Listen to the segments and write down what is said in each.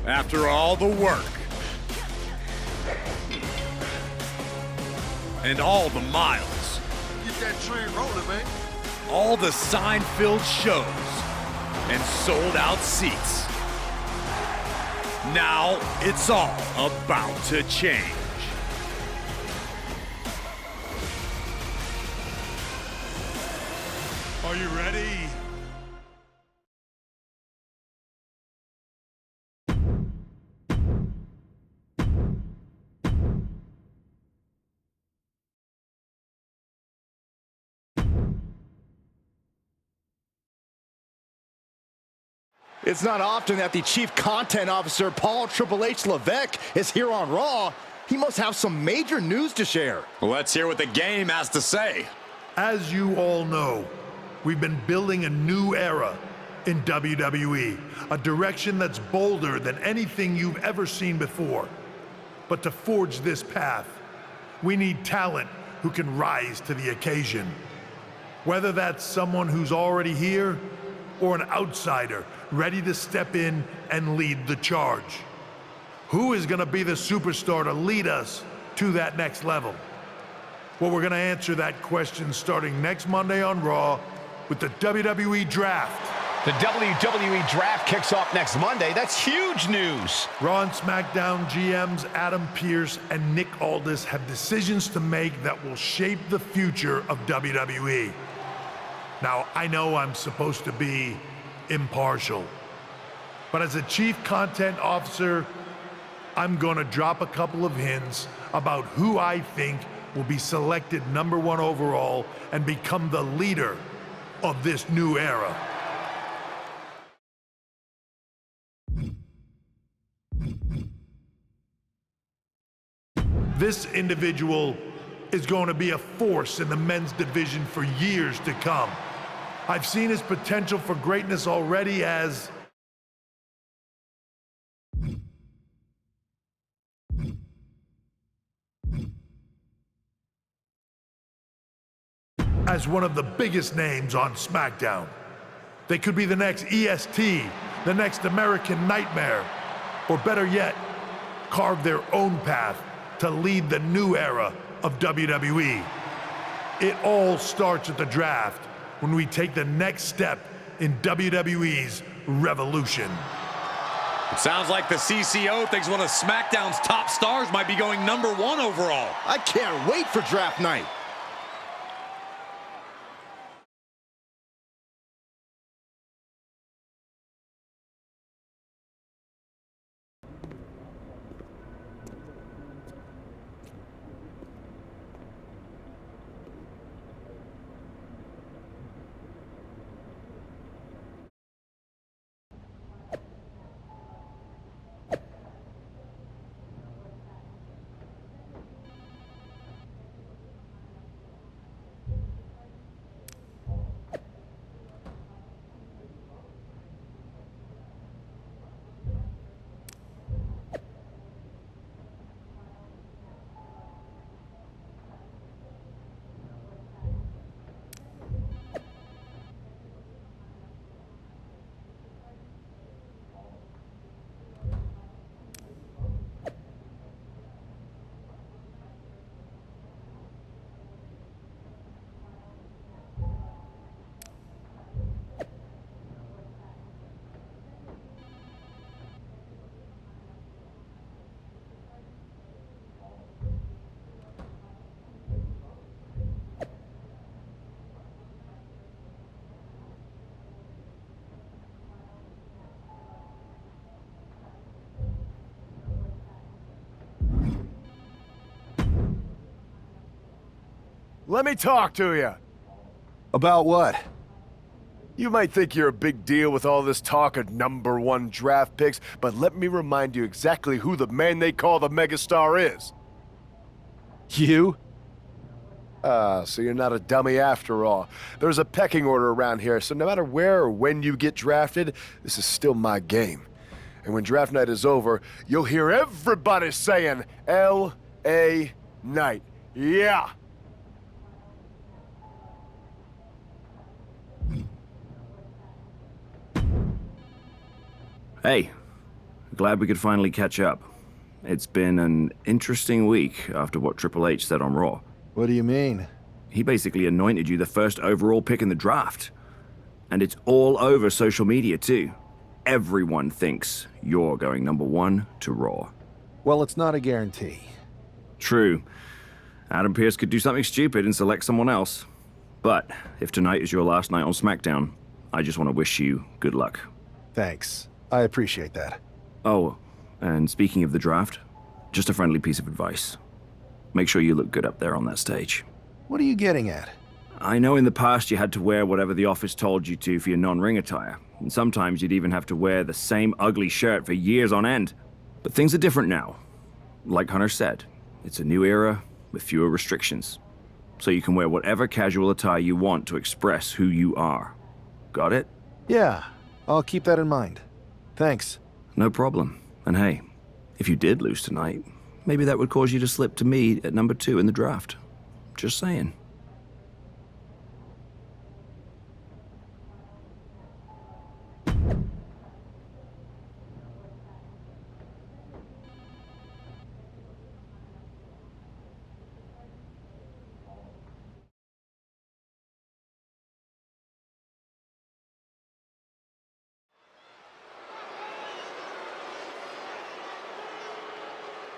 After all the work and all the miles, Get that train rolling, man. all the sign-filled shows and sold-out seats. Now it's all about to change. Are you ready? It's not often that the Chief Content Officer, Paul Triple H Levesque, is here on Raw. He must have some major news to share. Let's hear what the game has to say. As you all know, we've been building a new era in WWE, a direction that's bolder than anything you've ever seen before. But to forge this path, we need talent who can rise to the occasion. Whether that's someone who's already here or an outsider ready to step in and lead the charge. Who is gonna be the superstar to lead us to that next level? Well, we're gonna answer that question starting next Monday on Raw with the WWE Draft. The WWE Draft kicks off next Monday. That's huge news. Raw and SmackDown GMs Adam Pearce and Nick Aldis have decisions to make that will shape the future of WWE. Now, I know I'm supposed to be impartial, but as a Chief Content Officer, I'm gonna drop a couple of hints about who I think will be selected #1 overall and become the leader of this new era. This individual is going to be a force in the men's division for years to come. I've seen his potential for greatness already as one of the biggest names on SmackDown. They could be the next EST, the next American Nightmare, or better yet, carve their own path to lead the new era of WWE. It all starts at the draft, when we take the next step in WWE's revolution. It sounds like the CCO thinks one of SmackDown's top stars might be going #1 overall. I can't wait for draft night. Let me talk to you. About what? You might think you're a big deal with all this talk of #1 draft picks, but let me remind you exactly who the man they call the megastar is. You? So you're not a dummy after all. There's a pecking order around here, so no matter where or when you get drafted, this is still my game. And when draft night is over, you'll hear everybody saying, L.A. Knight. Yeah! Hey, glad we could finally catch up. It's been an interesting week after what Triple H said on Raw. What do you mean? He basically anointed you the first overall pick in the draft. And it's all over social media, too. Everyone thinks you're going #1 to Raw. Well, it's not a guarantee. True. Adam Pearce could do something stupid and select someone else. But if tonight is your last night on SmackDown, I just want to wish you good luck. Thanks. I appreciate that. Oh, and speaking of the draft, just a friendly piece of advice. Make sure you look good up there on that stage. What are you getting at? I know in the past you had to wear whatever the office told you to for your non-ring attire, and sometimes you'd even have to wear the same ugly shirt for years on end. But things are different now. Like Hunter said, it's a new era with fewer restrictions. So you can wear whatever casual attire you want to express who you are. Got it? Yeah, I'll keep that in mind. Thanks. No problem. And hey, if you did lose tonight, maybe that would cause you to slip to me at #2 in the draft. Just saying.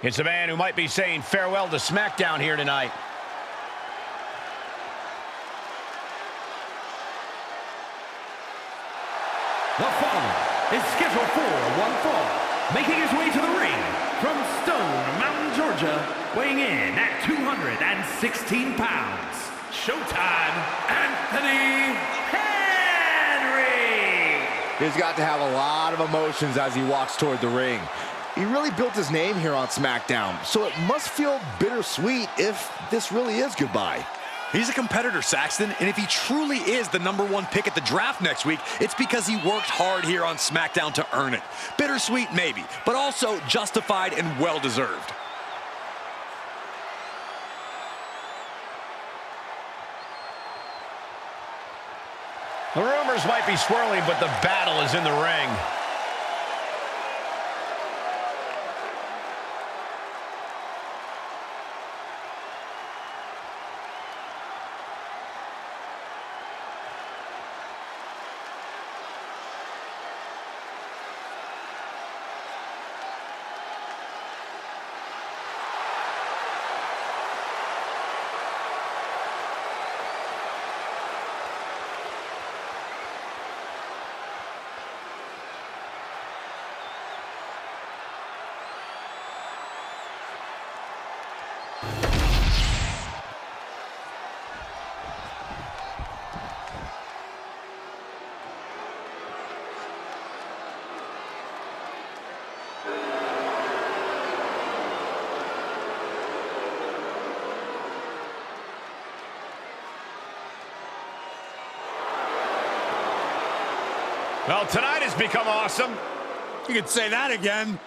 It's a man who might be saying farewell to SmackDown here tonight. The following is scheduled for one fall, making his way to the ring from Stone Mountain, Georgia, weighing in at 216 pounds, Showtime, Anthony Henry! He's got to have a lot of emotions as he walks toward the ring. He really built his name here on SmackDown, so it must feel bittersweet if this really is goodbye. He's a competitor, Saxton, and if he truly is the #1 pick at the draft next week, it's because he worked hard here on SmackDown to earn it. Bittersweet, maybe, but also justified and well-deserved. The rumors might be swirling, but the battle is in the ring. Well, tonight has become awesome. You could say that again.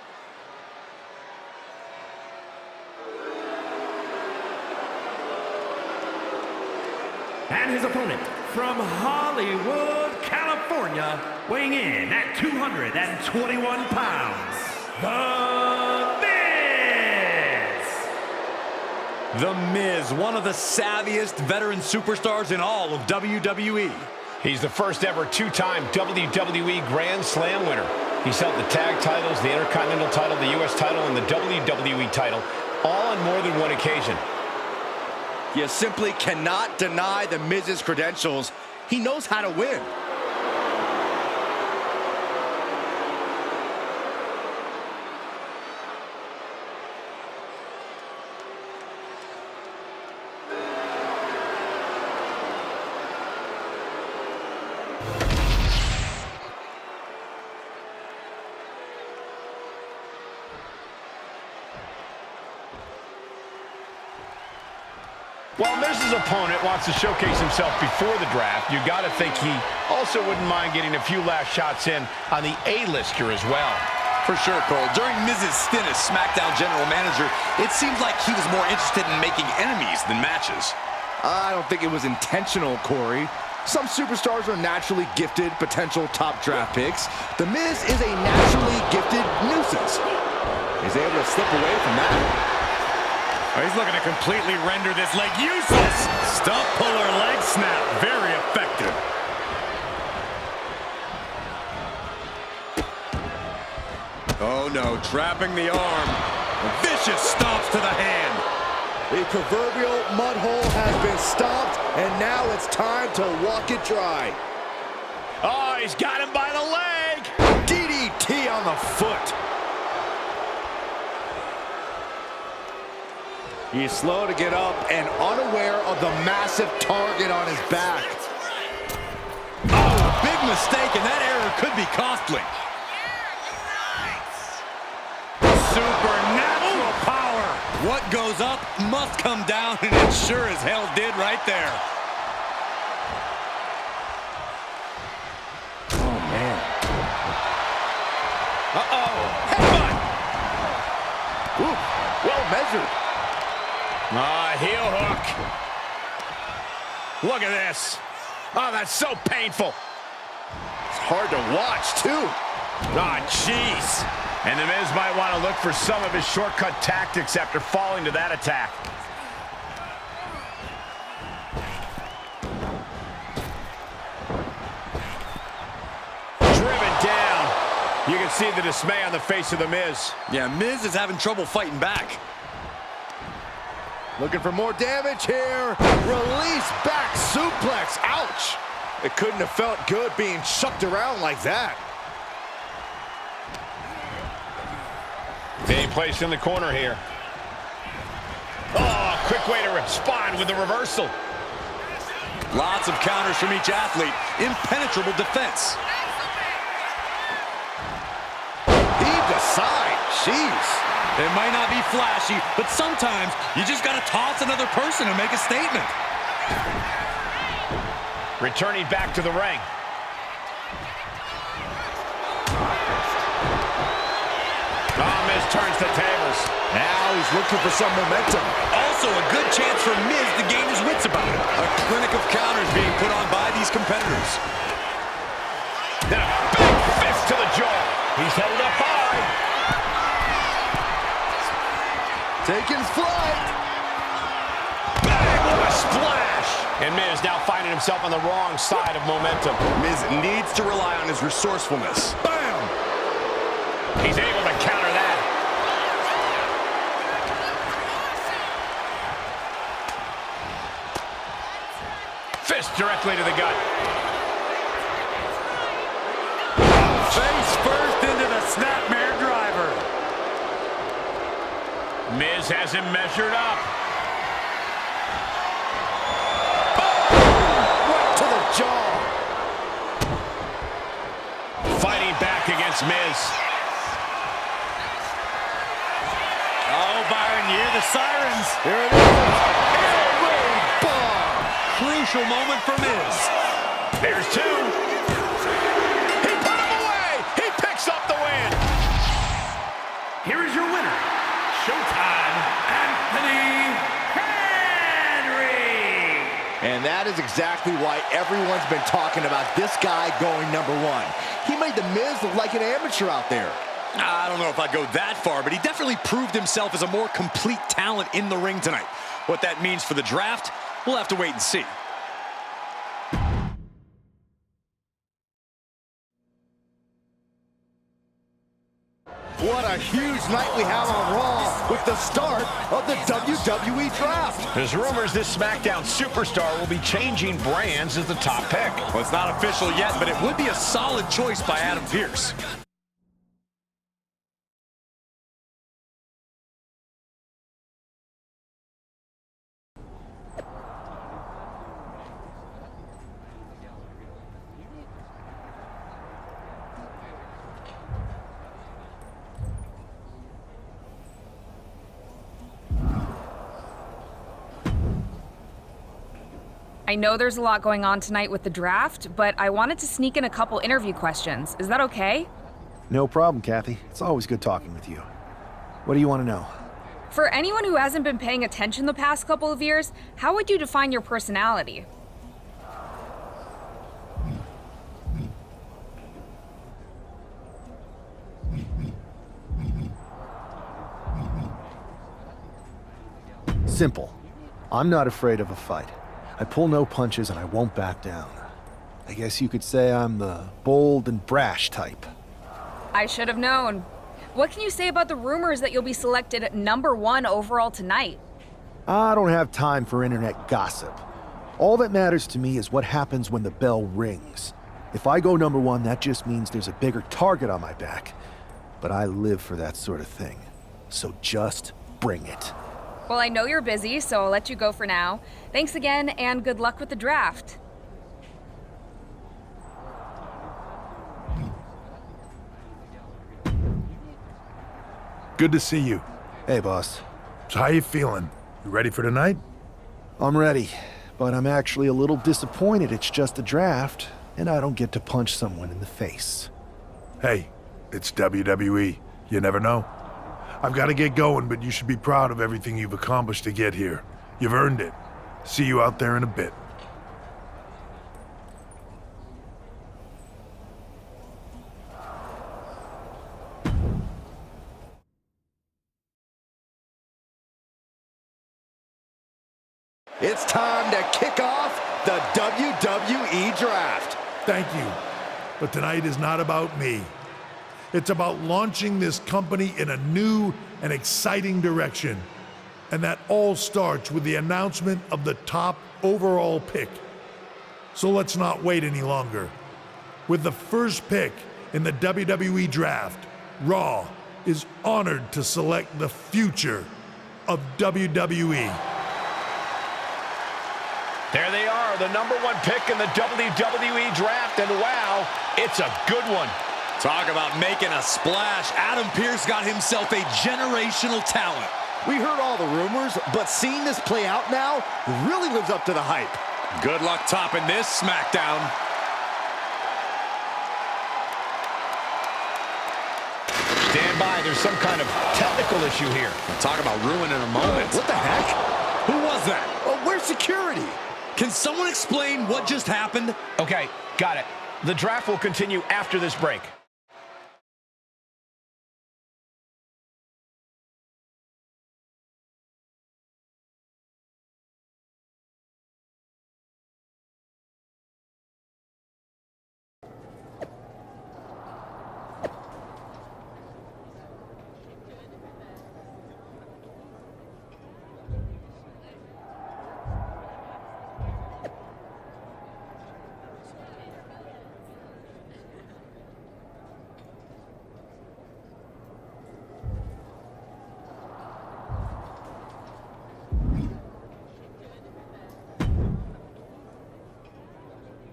And his opponent from Hollywood, California, weighing in at 221 pounds, The Miz! The Miz, one of the savviest veteran superstars in all of WWE. He's the first ever two-time WWE Grand Slam winner. He's held the tag titles, the Intercontinental title, the U.S. title, and the WWE title, all on more than one occasion. You simply cannot deny the Miz's credentials. He knows how to win. While Miz's opponent wants to showcase himself before the draft, you got to think he also wouldn't mind getting a few last shots in on the A-lister as well. For sure, Cole. During Miz's stint as SmackDown General Manager, it seems like he was more interested in making enemies than matches. I don't think it was intentional, Corey. Some superstars are naturally gifted potential top draft picks. The Miz is a naturally gifted nuisance. He's able to slip away from that. Oh, he's looking to completely render this leg useless. Stump puller leg snap. Very effective. Oh no, trapping the arm. Vicious stomps to the hand. The proverbial mud hole has been stomped, and now it's time to walk it dry. Oh, he's got him by the leg. DDT on the foot. He's slow to get up and unaware of the massive target on his back. Oh, big mistake, and that error could be costly. Supernatural power. What goes up must come down, and it sure as hell did right there. Oh, man. Uh-oh. Headbutt. Ooh, well measured. Heel hook. Look at this. Oh, that's so painful. It's hard to watch, too. Ah, jeez. And the Miz might want to look for some of his shortcut tactics after falling to that attack. Driven down. You can see the dismay on the face of the Miz. Yeah, Miz is having trouble fighting back. Looking for more damage here. Release back suplex. Ouch. It couldn't have felt good being chucked around like that. Being placed in the corner here. Oh, quick way to respond with the reversal. Lots of counters from each athlete. Impenetrable defense. Heave aside. Jeez. It might not be flashy, but sometimes you just got to toss another person and make a statement. Returning back to the ring. Oh, Miz turns the tables. Now he's looking for some momentum. Also a good chance for Miz to gain his wits about it. A clinic of counters being put on by these competitors. Then a big fist to the jaw. He's held up high. Taking flight. Bang, what a splash. And Miz now finding himself on the wrong side of momentum. Miz needs to rely on his resourcefulness. Bam. He's able to counter that. Fist directly to the gut. Face first into the snapmare driver. Miz has him measured up. Right to the jaw. Fighting back against Miz. Oh, Byron, you hear the sirens. Here it is. Air bomb. Crucial moment for Miz. There's two. He put him away. He picks up the win. Here is your winner, Showtime, Anthony Henry. And that is exactly why everyone's been talking about this guy going #1. He made The Miz look like an amateur out there. I don't know if I'd go that far, but he definitely proved himself as a more complete talent in the ring tonight. What that means for the draft, we'll have to wait and see. What a huge night we have on Raw with the start of the WWE Draft. There's rumors this SmackDown superstar will be changing brands as the top pick. Well, it's not official yet, but it would be a solid choice by Adam Pearce. I know there's a lot going on tonight with the draft, but I wanted to sneak in a couple interview questions. Is that okay? No problem, Kathy. It's always good talking with you. What do you want to know? For anyone who hasn't been paying attention the past couple of years, how would you define your personality? Simple. I'm not afraid of a fight. I pull no punches and I won't back down. I guess you could say I'm the bold and brash type. I should have known. What can you say about the rumors that you'll be selected #1 overall tonight? I don't have time for internet gossip. All that matters to me is what happens when the bell rings. If I go #1, that just means there's a bigger target on my back. But I live for that sort of thing. So just bring it. Well, I know you're busy, so I'll let you go for now. Thanks again, and good luck with the draft. Good to see you. Hey, boss. So how you feeling? You ready for tonight? I'm ready, but I'm actually a little disappointed it's just a draft, and I don't get to punch someone in the face. Hey, it's WWE. You never know. I've got to get going, but you should be proud of everything you've accomplished to get here. You've earned it. See you out there in a bit. It's time to kick off the WWE Draft. Thank you. But tonight is not about me. It's about launching this company in a new and exciting direction. And that all starts with the announcement of the top overall pick. So let's not wait any longer. With the first pick in the WWE Draft, Raw is honored to select the future of WWE. There they are, the #1 pick in the WWE Draft, and wow, it's a good one. Talk about making a splash. Adam Pearce got himself a generational talent. We heard all the rumors, but seeing this play out now really lives up to the hype. Good luck topping this SmackDown. Stand by, there's some kind of technical issue here. Talk about ruining a moment. What the heck? Who was that? Where's security? Can someone explain what just happened? Okay, got it. The draft will continue after this break.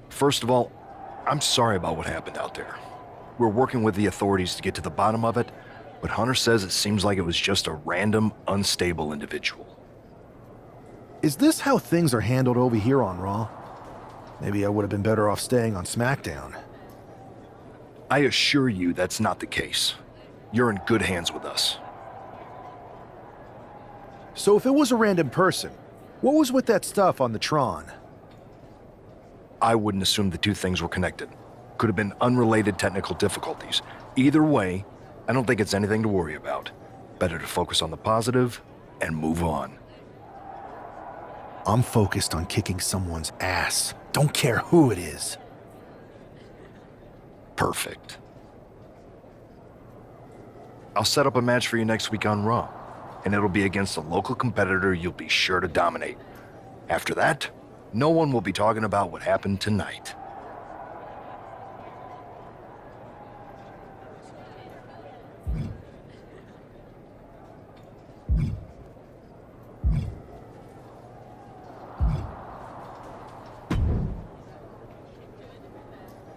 First of all, I'm sorry about what happened out there. We're working with the authorities to get to the bottom of it, but Hunter says it seems like it was just a random, unstable individual. Is this how things are handled over here on Raw? Maybe I would have been better off staying on SmackDown. I assure you that's not the case. You're in good hands with us. So if it was a random person, what was with that stuff on the Tron? I wouldn't assume the two things were connected. Could have been unrelated technical difficulties. Either way, I don't think it's anything to worry about. Better to focus on the positive and move on. I'm focused on kicking someone's ass. Don't care who it is. Perfect. I'll set up a match for you next week on Raw, and it'll be against a local competitor you'll be sure to dominate. After that, no one will be talking about what happened tonight.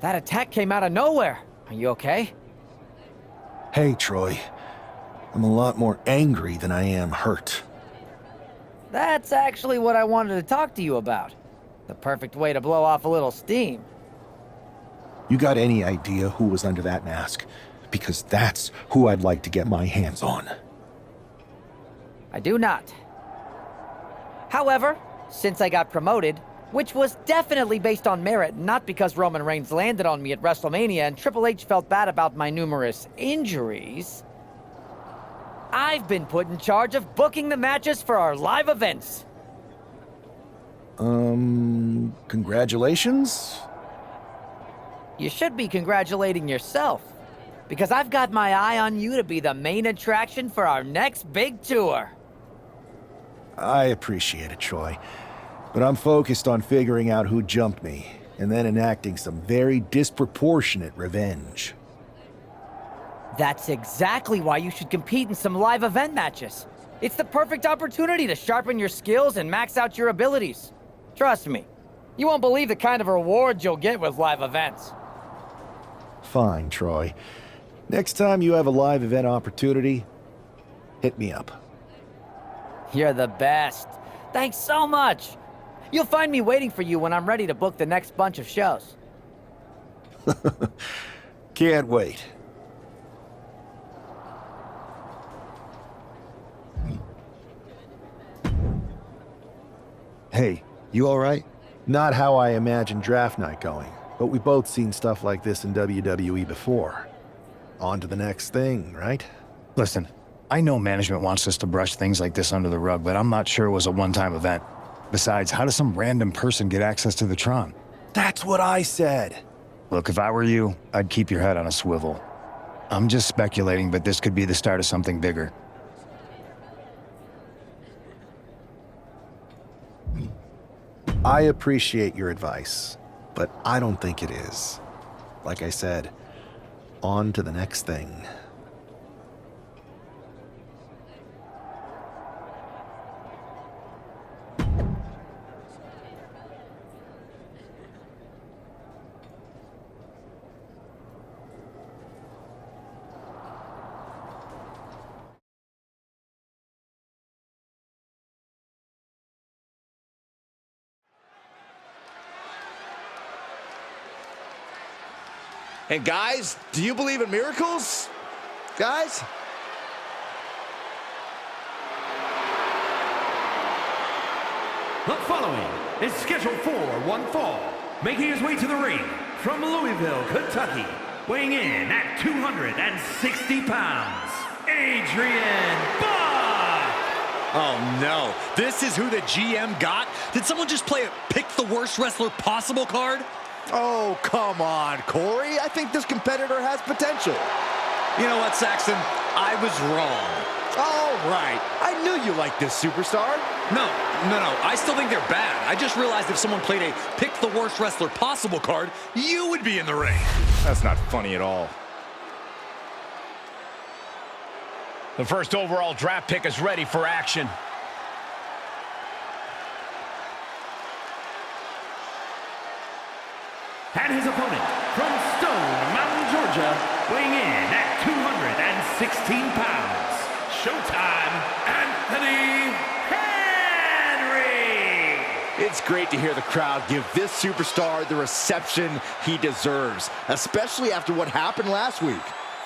That attack came out of nowhere. Are you okay? Hey, Troy. I'm a lot more angry than I am hurt. That's actually what I wanted to talk to you about. The perfect way to blow off a little steam. You got any idea who was under that mask? Because that's who I'd like to get my hands on. I do not. However, since I got promoted, which was definitely based on merit, not because Roman Reigns landed on me at WrestleMania and Triple H felt bad about my numerous injuries, I've been put in charge of booking the matches for our live events. Congratulations? You should be congratulating yourself, because I've got my eye on you to be the main attraction for our next big tour. I appreciate it, Troy. But I'm focused on figuring out who jumped me, and then enacting some very disproportionate revenge. That's exactly why you should compete in some live event matches. It's the perfect opportunity to sharpen your skills and max out your abilities. Trust me, you won't believe the kind of rewards you'll get with live events. Fine, Troy. Next time you have a live event opportunity, hit me up. You're the best. Thanks so much. You'll find me waiting for you when I'm ready to book the next bunch of shows. Can't wait. Hey, you all right? Not how I imagined draft night going, but we've both seen stuff like this in WWE before. On to the next thing, right? Listen, I know management wants us to brush things like this under the rug, but I'm not sure it was a one-time event. Besides, how does some random person get access to the Tron? That's what I said. Look, if I were you, I'd keep your head on a swivel. I'm just speculating, but this could be the start of something bigger. I appreciate your advice, but I don't think it is. Like I said, on to the next thing. And guys, do you believe in miracles? Guys? The following is scheduled for one fall, making his way to the ring from Louisville, Kentucky, weighing in at 260 pounds, Adrian Buck! Oh no, this is who the GM got? Did someone just play a pick the worst wrestler possible card? Oh, come on, Corey. I think this competitor has potential. You know what, Saxton? I was wrong. All right. I knew you liked this superstar. No. I still think they're bad. I just realized if someone played a pick the worst wrestler possible card, you would be in the ring. That's not funny at all. The first overall draft pick is ready for action. And his opponent from Stone Mountain, Georgia, weighing in at 216 pounds, Showtime, Anthony Henry! It's great to hear the crowd give this superstar the reception he deserves, especially after what happened last week.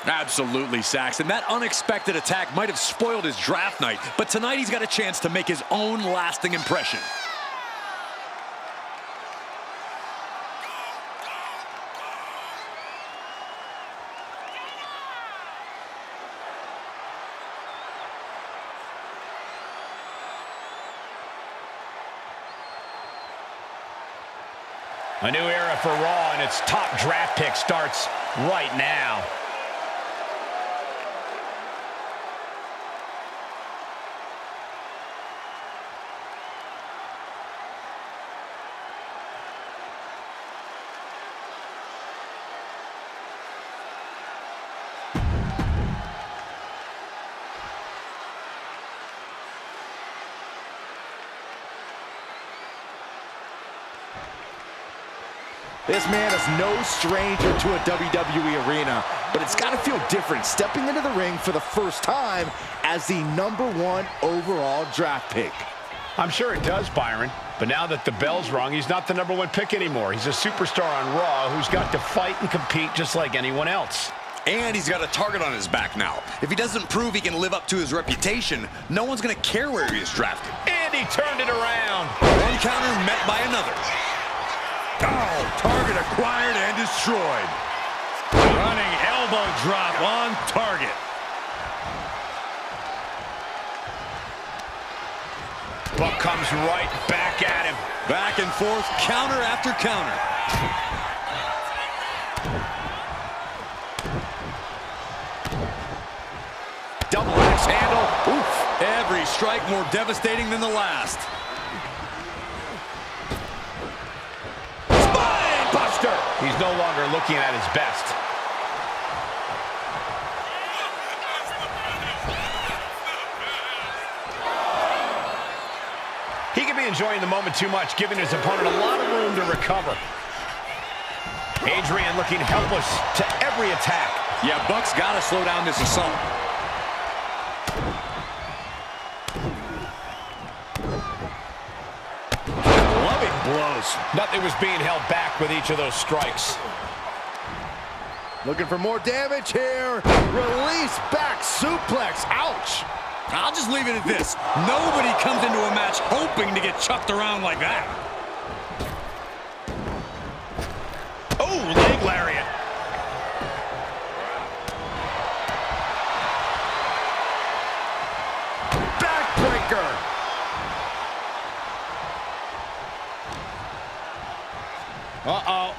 Absolutely, Saxton. That unexpected attack might have spoiled his draft night, but tonight he's got a chance to make his own lasting impression. A new era for Raw, and its top draft pick starts right now. This man is no stranger to a WWE arena, but it's got to feel different stepping into the ring for the first time as the #1 overall draft pick. I'm sure it does, Byron. But now that the bell's rung, he's not the #1 pick anymore. He's a superstar on Raw who's got to fight and compete just like anyone else. And he's got a target on his back now. If he doesn't prove he can live up to his reputation, no one's going to care where he is drafted. And he turned it around. One counter met by another. Oh, target acquired and destroyed. Running elbow drop on target. Buck comes right back at him. Back and forth, counter after counter. Double axe handle. Oof. Every strike more devastating than the last. Spine buster. He's no longer looking at his best. He could be enjoying the moment too much, giving his opponent a lot of room to recover. Adrian looking helpless to every attack. Yeah, Buck's got to slow down this assault. Loving blows. Nothing was being held back with each of those strikes. Looking for more damage here. Release back suplex. Ouch. I'll just leave it at this. Nobody comes into a match hoping to get chucked around like that. Oh, leg lariat. Backbreaker. Uh-oh.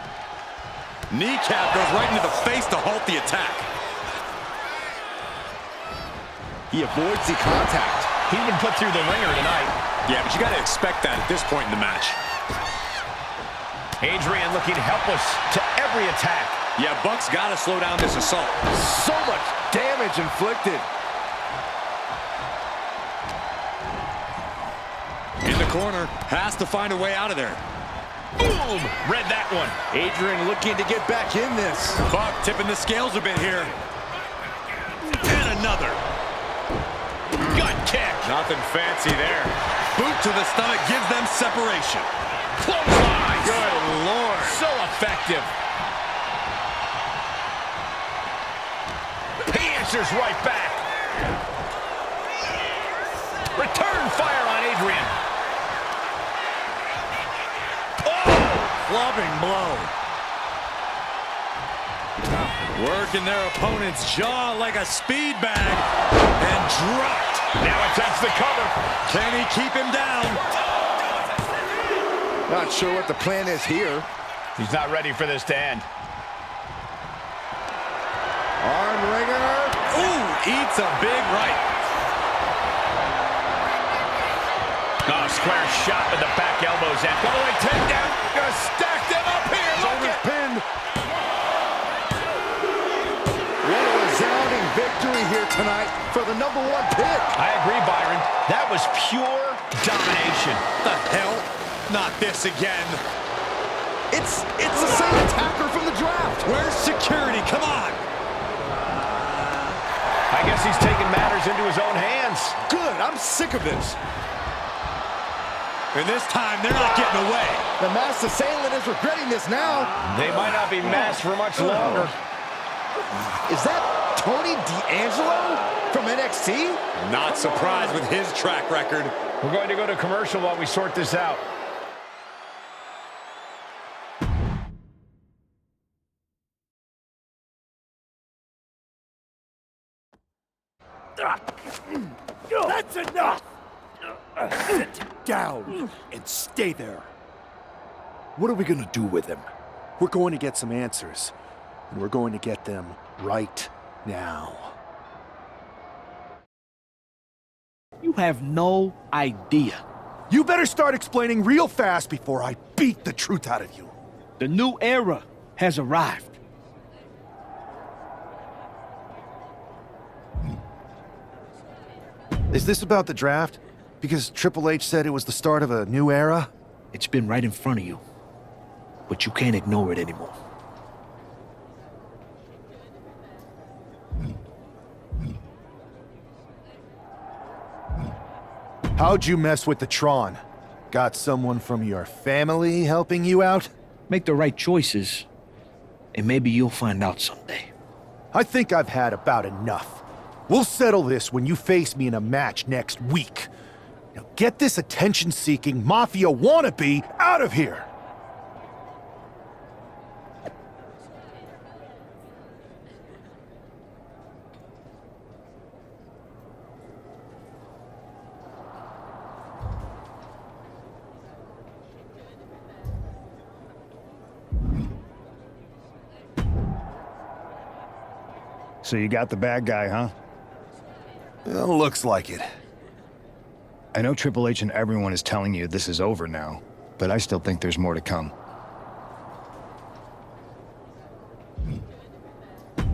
Kneecap goes right into the face to halt the attack. He avoids the contact. He's been put through the ringer tonight. Yeah, but you got to expect that at this point in the match. Adrian looking helpless to every attack. Yeah, Buck's got to slow down this assault. So much damage inflicted. In the corner, has to find a way out of there. Boom! Read that one. Adrian looking to get back in this. Buck tipping the scales a bit here. And another. Gut kick. Nothing fancy there. Boot to the stomach gives them separation. Clothesline. Good Lord. So effective. He answers right back. Return fire on Adrian. Clubbing blow. Working their opponent's jaw like a speed bag. And dropped. Now attempts the cover. Can he keep him down? Not sure what the plan is here. He's not ready for this to end. Arm wringer. Ooh, eats a big right. Oh, square shot with the back elbows in. Double leg takedown. Gonna stack them up here. Shoulders pinned. What a resounding victory here tonight for the #1 pick. I agree, Byron. That was pure domination. The hell? Not this again. It's the same attacker from the draft. Where's security? Come on. I guess he's taking matters into his own hands. Good. I'm sick of this. And this time, they're not getting away. The masked assailant is regretting this now. They might not be masked for much longer. Is that Tony D'Angelo from NXT? Not surprised with his track record. We're going to go to commercial while we sort this out. That's enough! Sit down and stay there. What are we gonna do with him? We're going to get some answers, and we're going to get them right now. You have no idea. You better start explaining real fast before I beat the truth out of you. The new era has arrived. Is this about the draft? Because Triple H said it was the start of a new era? It's been right in front of you, but you can't ignore it anymore. How'd you mess with the Tron? Got someone from your family helping you out? Make the right choices, and maybe you'll find out someday. I think I've had about enough. We'll settle this when you face me in a match next week. Now get this attention-seeking Mafia wannabe out of here! So you got the bad guy, huh? Well, looks like it. I know Triple H and everyone is telling you this is over now, but I still think there's more to come.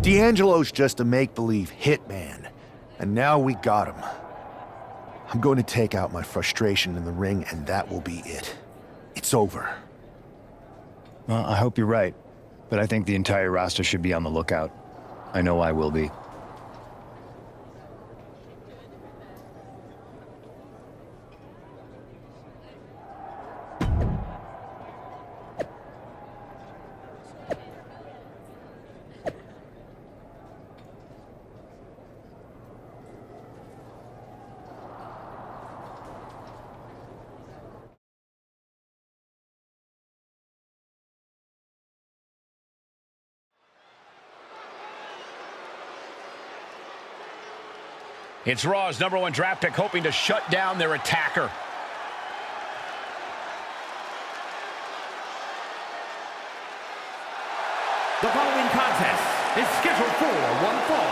D'Angelo's just a make-believe hitman, and now we got him. I'm going to take out my frustration in the ring, and that will be it. It's over. Well, I hope you're right, but I think the entire roster should be on the lookout. I know I will be. It's Raw's #1 draft pick hoping to shut down their attacker. The following contest is scheduled for one fall.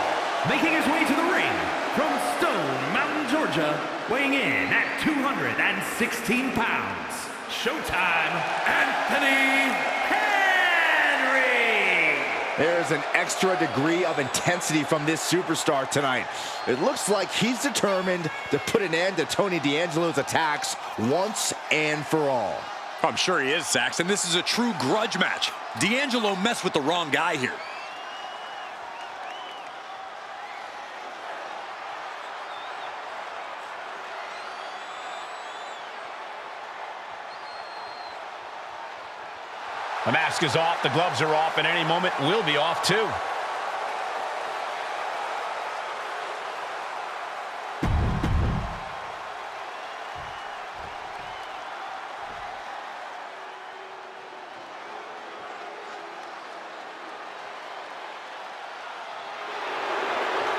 Making his way to the ring from Stone Mountain, Georgia, weighing in at 216 pounds. Showtime, Anthony Henry! There's an extra degree of intensity from this superstar tonight. It looks like he's determined to put an end to Tony D'Angelo's attacks once and for all. I'm sure he is, Saxton. This is a true grudge match. D'Angelo messed with the wrong guy here. The mask is off, the gloves are off, and any moment we'll be off too.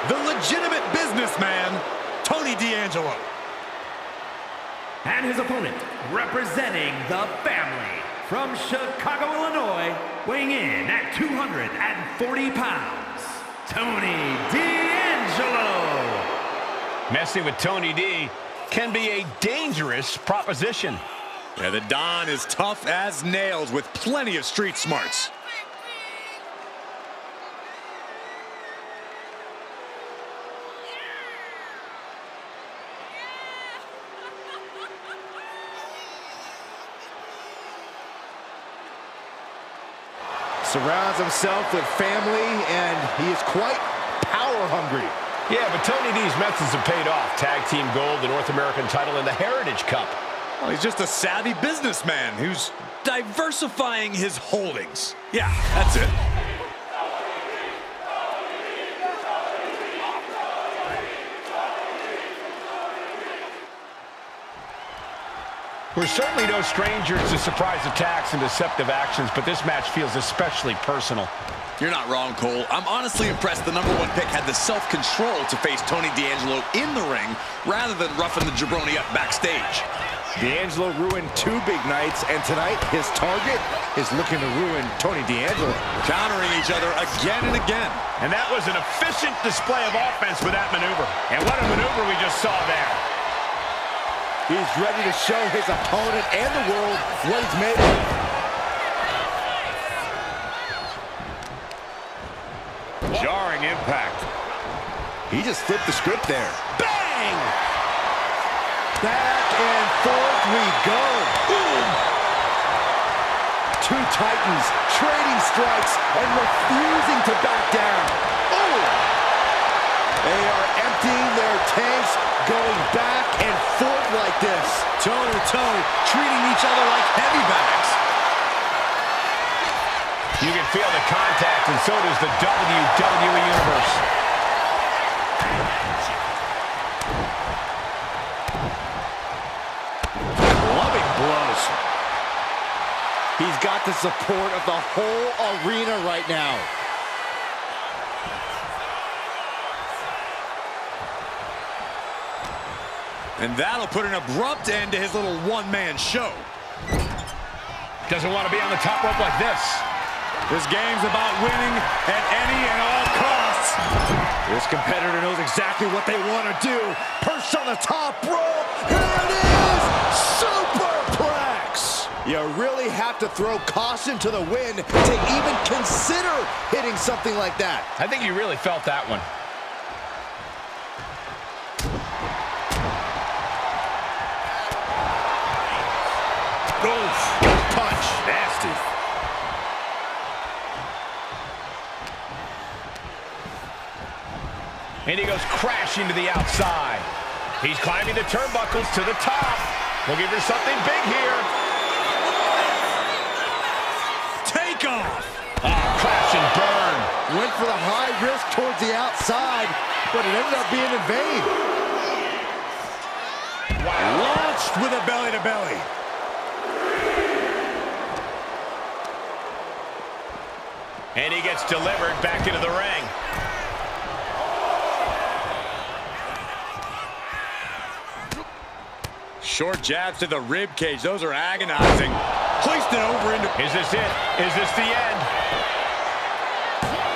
The legitimate businessman, Tony D'Angelo. And his opponent, representing the family, from Chicago, Illinois, weighing in at 240 pounds, Tony D'Angelo. Messing with Tony D can be a dangerous proposition. Yeah, the Don is tough as nails with plenty of street smarts. Surrounds himself with family, and he is quite power hungry. Yeah, but Tony D's methods have paid off. Tag Team Gold, the North American title, and the Heritage Cup. Well, he's just a savvy businessman who's diversifying his holdings. Yeah, that's it. We're certainly no strangers to surprise attacks and deceptive actions, but this match feels especially personal. You're not wrong, Cole. I'm honestly impressed the #1 pick had the self-control to face Tony D'Angelo in the ring rather than roughing the jabroni up backstage. D'Angelo ruined 2 big nights, and tonight his target is looking to ruin Tony D'Angelo. Countering each other again and again. And that was an efficient display of offense with that maneuver. And what a maneuver we just saw there. He's ready to show his opponent and the world what he's made of. Jarring impact. He just flipped the script there. Bang! Back and forth we go. Boom! 2 Titans trading strikes and refusing to back down. Oh! They are emptying their tanks, going back and forth like this. Toe-to-toe, treating each other like heavy bags. You can feel the contact, and so does the WWE Universe. Loving blows. He's got the support of the whole arena right now. And that'll put an abrupt end to his little one-man show. Doesn't want to be on the top rope like this. This game's about winning at any and all costs. This competitor knows exactly what they want to do. Perched on the top rope. Here it is! Superplex! You really have to throw caution to the wind to even consider hitting something like that. I think you really felt that one. Oof. Punch. Nasty. And he goes crashing to the outside. He's climbing the turnbuckles to the top. Looking for something big here. Take off. Crash and burn. Went for the high risk towards the outside, but it ended up being in vain. Wow. Launched with a belly-to-belly. And he gets delivered back into the ring. Short jabs to the rib cage. Those are agonizing. Placed it over into... Is this it? Is this the end?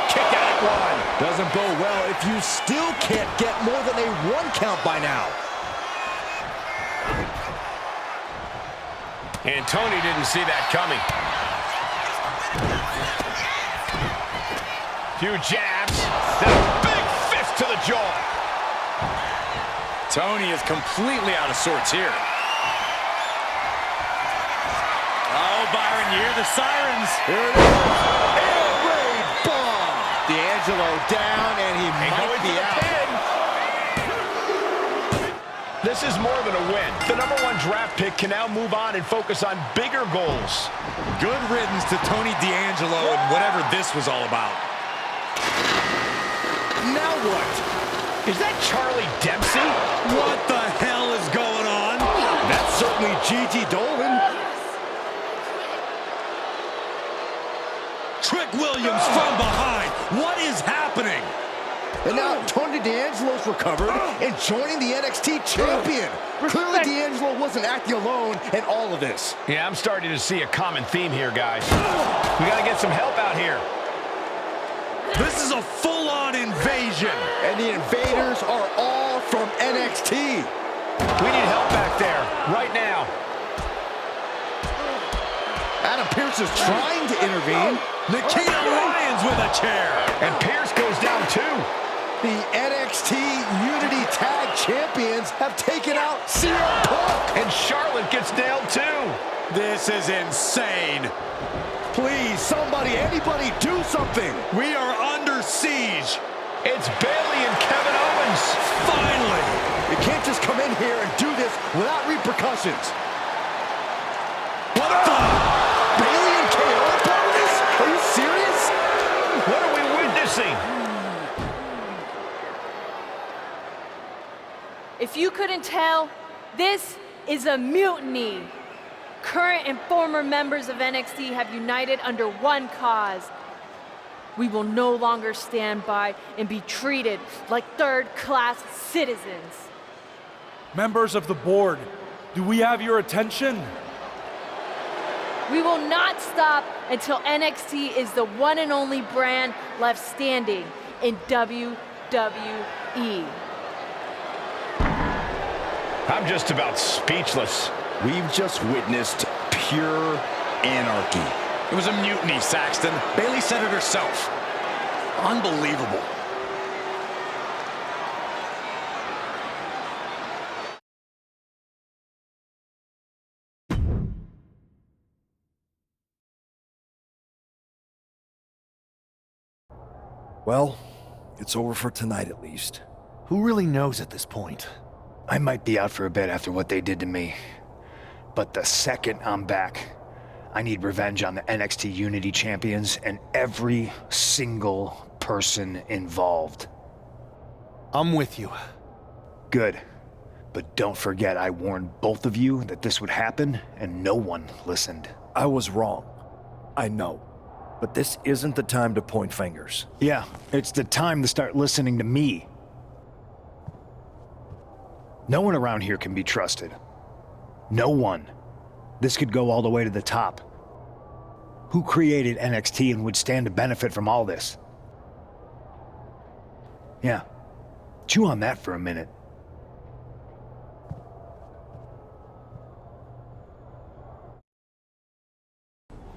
Kick out one. Doesn't bode well if you still can't get more than a 1 count by now. And Tony didn't see that coming. Few jabs. Then a big fist to the jaw. Tony is completely out of sorts here. Oh, Byron, you hear the sirens. Here it is. Air raid bomb. D'Angelo down, and he might be out. This is more than a win. The #1 draft pick can now move on and focus on bigger goals. Good riddance to Tony D'Angelo and whatever this was all about. Now what? Is that Charlie Dempsey? What the hell is going on? That's certainly Gigi Dolan. Trick Williams from behind. What is happening? And now Tony D'Angelo's recovered and joining the NXT champion. Clearly D'Angelo wasn't acting alone in all of this. Yeah, I'm starting to see a common theme here, guys. We got to get some help out here. This is a full-on invasion. And the invaders are all from NXT. We need help back there, right now. Adam Pearce is trying to intervene. Nikita Lyons with a chair. And Pearce goes down too. The NXT Unity Tag Champions have taken out CM Punk. And Charlotte gets nailed too. This is insane. Please, somebody, anybody, do something. We are under siege. It's Bayley and Kevin Owens. Finally. You can't just come in here and do this without repercussions. What the? Bayley and KO are part of this? Are you serious? What are we witnessing? If you couldn't tell, this is a mutiny. Current and former members of NXT have united under one cause. We will no longer stand by and be treated like third-class citizens. Members of the board, do we have your attention? We will not stop until NXT is the one and only brand left standing in WWE. I'm just about speechless. We've just witnessed pure anarchy. It was a mutiny, Saxton. Bayley said it herself. Unbelievable. Well, it's over for tonight at least. Who really knows at this point? I might be out for a bit after what they did to me. But the second I'm back, I need revenge on the NXT Unity champions and every single person involved. I'm with you. Good. But don't forget I warned both of you that this would happen, and no one listened. I was wrong. I know. But this isn't the time to point fingers. Yeah, it's the time to start listening to me. No one around here can be trusted. No one. This could go all the way to the top. Who created NXT and would stand to benefit from all this? Yeah, Chew on that for a minute.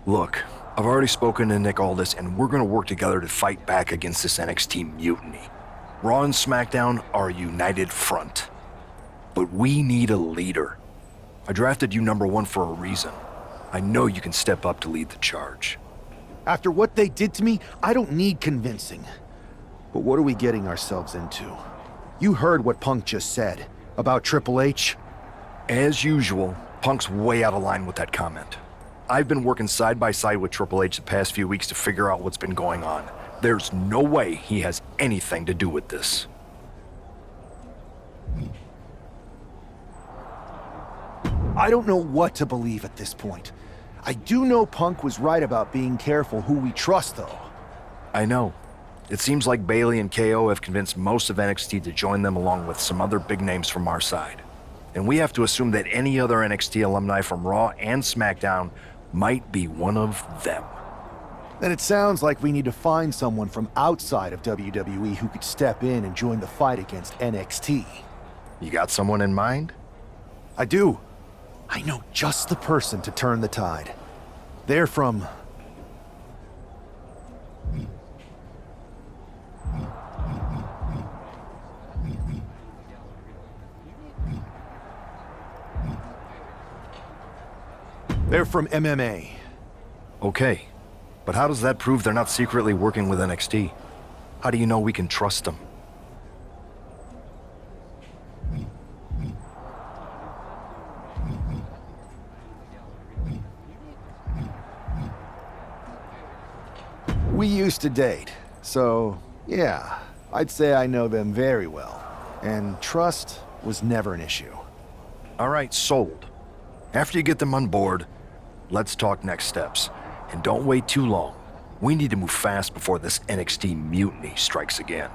Look, I've already spoken to Nick Aldis, and we're gonna work together to fight back against this NXT mutiny. Raw and SmackDown are a united front. But we need a leader. I drafted you number 1 for a reason. I know you can step up to lead the charge. After what they did to me, I don't need convincing. But what are we getting ourselves into? You heard what Punk just said about Triple H. As usual, Punk's way out of line with that comment. I've been working side by side with Triple H the past few weeks to figure out what's been going on. There's no way he has anything to do with this. I don't know what to believe at this point. I do know Punk was right about being careful who we trust, though. I know. It seems like Bayley and KO have convinced most of NXT to join them along with some other big names from our side. And we have to assume that any other NXT alumni from Raw and SmackDown might be one of them. Then it sounds like we need to find someone from outside of WWE who could step in and join the fight against NXT. You got someone in mind? I do. I know just the person to turn the tide. They're from... They're from MMA. Okay, but how does that prove they're not secretly working with NXT? How do you know we can trust them? We used to date, so yeah, I'd say I know them very well. And trust was never an issue. All right, sold. After you get them on board, let's talk next steps. And don't wait too long. We need to move fast before this NXT mutiny strikes again.